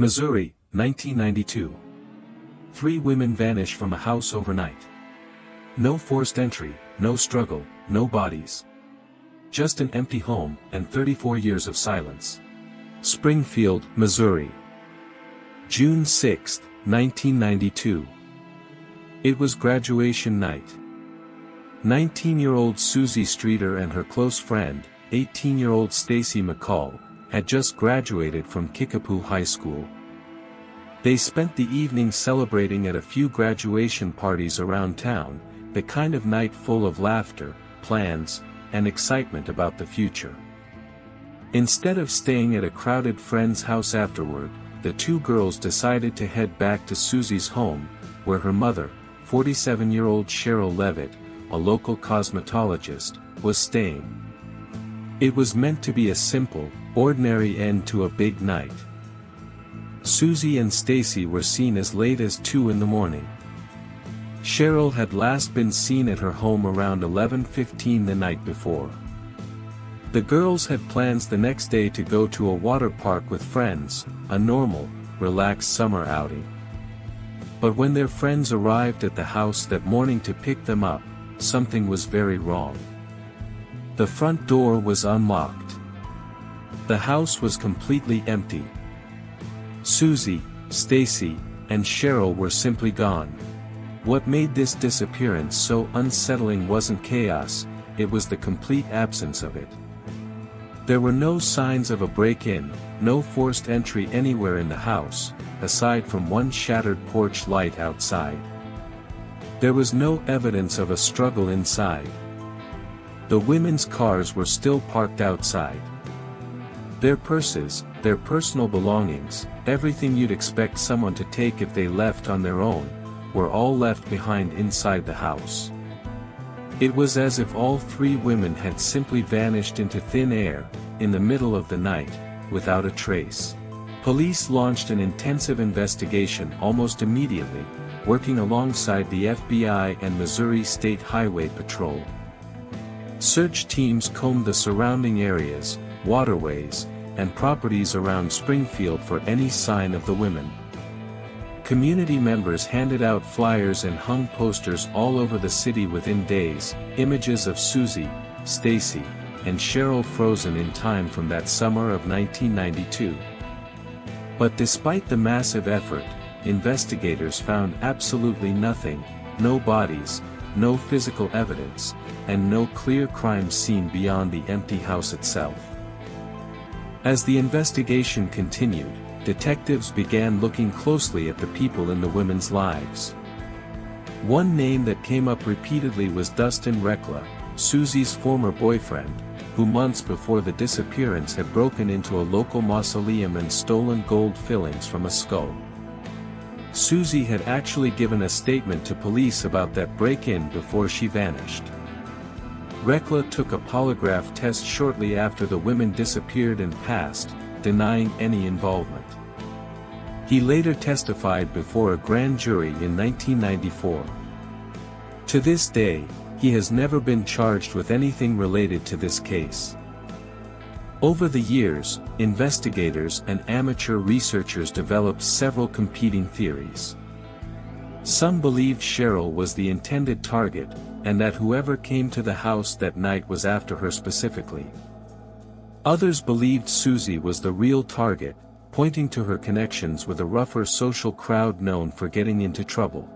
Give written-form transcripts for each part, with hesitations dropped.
Missouri, 1992. Three women vanish from a house overnight. No forced entry, no struggle, no bodies. Just an empty home and 34 years of silence. Springfield, Missouri. June 6, 1992. It was graduation night. 19-year-old Suzie Streeter and her close friend, 18-year-old Stacy McCall, had just graduated from Kickapoo High School. They spent the evening celebrating at a few graduation parties around town, the kind of night full of laughter, plans, and excitement about the future. Instead of staying at a crowded friend's house afterward, the two girls decided to head back to Suzie's home, where her mother, 47-year-old Sherrill Levitt, a local cosmetologist, was staying. It was meant to be a simple, ordinary end to a big night. Suzie and Stacy were seen as late as 2 in the morning. Sherrill had last been seen at her home around 11:15 the night before. The girls had plans the next day to go to a water park with friends, a normal, relaxed summer outing. But when their friends arrived at the house that morning to pick them up, something was very wrong. The front door was unlocked. The house was completely empty. Suzie, Stacy, and Sherrill were simply gone. What made this disappearance so unsettling wasn't chaos, it was the complete absence of it. There were no signs of a break-in, no forced entry anywhere in the house, aside from one shattered porch light outside. There was no evidence of a struggle inside. The women's cars were still parked outside. Their purses, their personal belongings, everything you'd expect someone to take if they left on their own, were all left behind inside the house. It was as if all three women had simply vanished into thin air, in the middle of the night, without a trace. Police launched an intensive investigation almost immediately, working alongside the FBI and Missouri State Highway Patrol. Search teams combed the surrounding areas, waterways, and properties around Springfield for any sign of the women. Community members handed out flyers and hung posters all over the city within days, images of Suzie, Stacy, and Sherrill frozen in time from that summer of 1992. But despite the massive effort, investigators found absolutely nothing, no bodies, no physical evidence, and no clear crime scene beyond the empty house itself. As the investigation continued, detectives began looking closely at the people in the women's lives. One name that came up repeatedly was Dustin Rekla, Suzie's former boyfriend, who months before the disappearance had broken into a local mausoleum and stolen gold fillings from a skull. Suzie had actually given a statement to police about that break-in before she vanished. Rekla took a polygraph test shortly after the women disappeared and passed, denying any involvement. He later testified before a grand jury in 1994. To this day, he has never been charged with anything related to this case. Over the years, investigators and amateur researchers developed several competing theories. Some believed Sherrill was the intended target, and that whoever came to the house that night was after her specifically. Others believed Suzie was the real target, pointing to her connections with a rougher social crowd known for getting into trouble.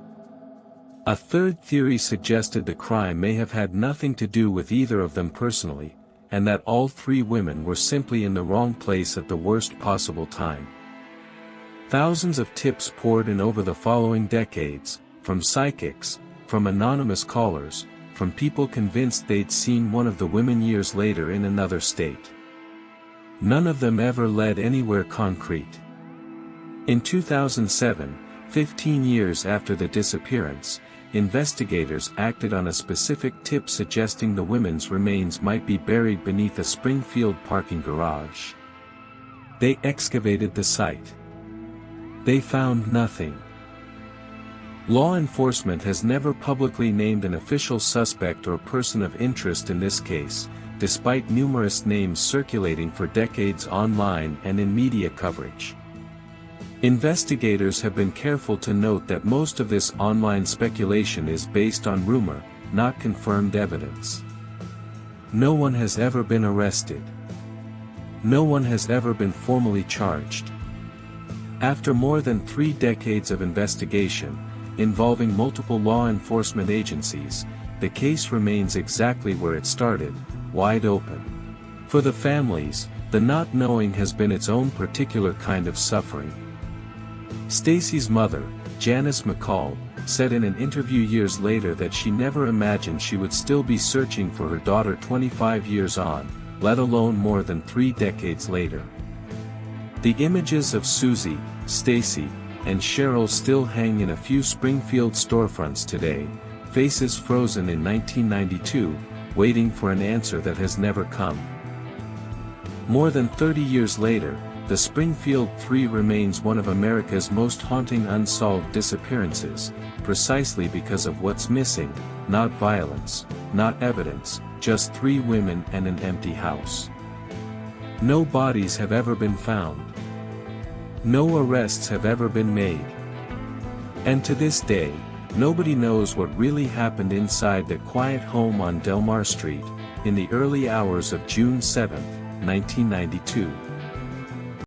A third theory suggested the crime may have had nothing to do with either of them personally, and that all three women were simply in the wrong place at the worst possible time. Thousands of tips poured in over the following decades, from psychics, from anonymous callers, from people convinced they'd seen one of the women years later in another state. None of them ever led anywhere concrete. In 2007, 15 years after the disappearance, investigators acted on a specific tip suggesting the women's remains might be buried beneath a Springfield parking garage. They excavated the site. They found nothing. Law enforcement has never publicly named an official suspect or person of interest in this case, despite numerous names circulating for decades online and in media coverage. Investigators have been careful to note that most of this online speculation is based on rumor, not confirmed evidence. No one has ever been arrested. No one has ever been formally charged. After more than 3 decades of investigation, involving multiple law enforcement agencies, the case remains exactly where it started, wide open. For the families, the not knowing has been its own particular kind of suffering. Stacy's mother, Janice McCall, said in an interview years later that she never imagined she would still be searching for her daughter 25 years on, let alone more than 3 decades later. The images of Suzie, Stacy, and Sherrill still hang in a few Springfield storefronts today, faces frozen in 1992, waiting for an answer that has never come. More than 30 years later, the Springfield Three remains one of America's most haunting unsolved disappearances, precisely because of what's missing: not violence, not evidence, just 3 women and an empty house. No bodies have ever been found. No arrests have ever been made. And to this day, nobody knows what really happened inside the quiet home on Delmar Street, in the early hours of June 7, 1992.